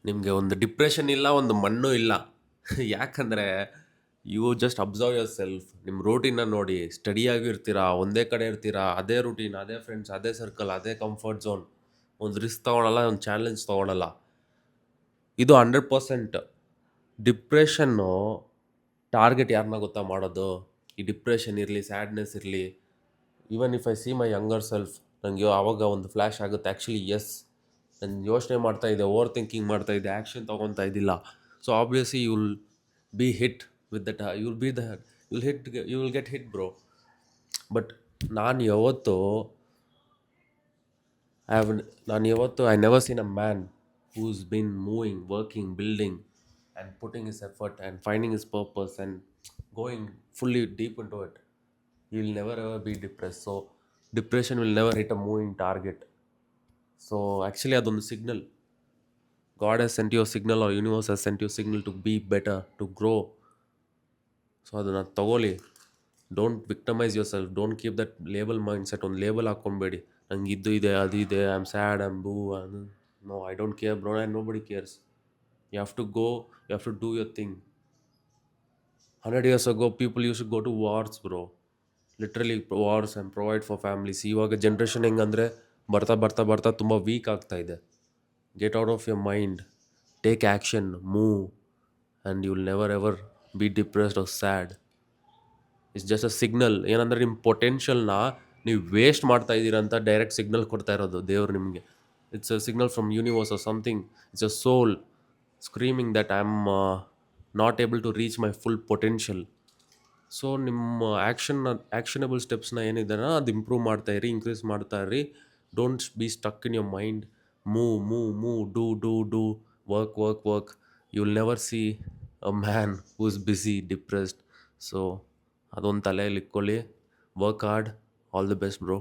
ನಿಮಗೆ ಒಂದು ಡಿಪ್ರೆಷನ್ ಇಲ್ಲ, ಒಂದು ಮಣ್ಣು ಇಲ್ಲ. ಯಾಕಂದರೆ you just observe yourself. ನಿಮ್ಮ ರೂಟೀನ ನೋಡಿ, ಸ್ಟಡಿಯಾಗಿ ಇರ್ತೀರಾ, ಒಂದೇ ಕಡೆ ಇರ್ತೀರಾ, ಅದೇ ರೂಟೀನ್, ಅದೇ ಫ್ರೆಂಡ್ಸ್, ಅದೇ ಸರ್ಕಲ್, ಅದೇ ಕಂಫರ್ಟ್ ಝೋನ್. ಒಂದು ರಿಸ್ಕ್ ತೊಗೊಳಲ್ಲ, ಒಂದು ಚಾಲೆಂಜ್ ತೊಗೊಳಲ್ಲ. ಇದು 100%. ಡಿಪ್ರೆಷನ್ನು ಟಾರ್ಗೆಟ್ ಯಾರನ್ನ ಗೊತ್ತಾ ಮಾಡೋದು? ಈ ಡಿಪ್ರೆಷನ್ ಇರಲಿ, ಸ್ಯಾಡ್ನೆಸ್ ಇರಲಿ, even if I see my younger self, ನನಗೆ ಆವಾಗ ಒಂದು ಫ್ಲ್ಯಾಶ್ ಆಗುತ್ತೆ. ಆ್ಯಕ್ಚುಲಿ ಎಸ್, ನಾನು ಯೋಚನೆ ಮಾಡ್ತಾ ಇದ್ದೆ, ಓವರ್ ಥಿಂಕಿಂಗ್ ಮಾಡ್ತಾ ಇದ್ದೆ, ಆ್ಯಕ್ಷನ್ ತೊಗೊತಾ ಇದ್ದಿಲ್ಲ. So obviously you will be hit with that, you will be the you will get hit bro. But ನಾನು ಯಾವತ್ತು I never seen a man whose been moving, working, building and putting his effort and finding his purpose and going fully deep into it. He will never ever be depressed. So depression will never hit a moving target. So actually ಅದೊಂದು signal. God has sent you a signal, or universe has sent you a signal to be better, to grow. So ಅದನ್ನು ತಗೊಳ್ಳಿ. Don't victimise yourself. Don't keep that label mindset. ಒಂದು label ಹಾಕ್ಕೊಬೇಡಿ, ನಂಗೆ ಇದು ಇದೆ, ಅದು ಇದೆ, I am sad, I am boo. No, I don't care bro, and nobody cares. You have to go, you have to do your thing. 100 years ago, people used to go to wars, bro. Literally wars and provide for families. ಇವಾಗ generation ಹೆಂಗಂದರೆ ಬರ್ತಾ ಬರ್ತಾ ಬರ್ತಾ ತುಂಬ weak ಆಗ್ತಾ ಇದೆ. Get out of your mind, take action, move, and you will never ever be depressed or sad. It's just a signal. ಏನಂದರೆ ನಿಮ್ಮ ಪೊಟೆನ್ಷಿಯಲ್ನ ನೀವು ವೇಸ್ಟ್ ಮಾಡ್ತಾ ಇದ್ದೀರಾ ಅಂತ ಡೈರೆಕ್ಟ್ ಸಿಗ್ನಲ್ ಕೊಡ್ತಾ ಇರೋದು ದೇವರು ನಿಮಗೆ. It's a signal from universe or something. It's a soul screaming that I am not able to reach my full potential. So ನಿಮ್ಮ ಆ್ಯಕ್ಷನಬಲ್ ಸ್ಟೆಪ್ಸ್ನ ಏನಿದೆ ಅದು ಇಂಪ್ರೂವ್ ಮಾಡ್ತಾ ಇರಿ, ಇನ್ಕ್ರೀಸ್ ಮಾಡ್ತಾ ಇರಿ. Don't be stuck in your mind. Move move move, do work work work. You will never see a man who is busy depressed. So ಅದೊಂದು ತಲೆಯಲ್ಲಿ ಇಟ್ಕೊಳ್ಳಿ. Work hard. All the best bro.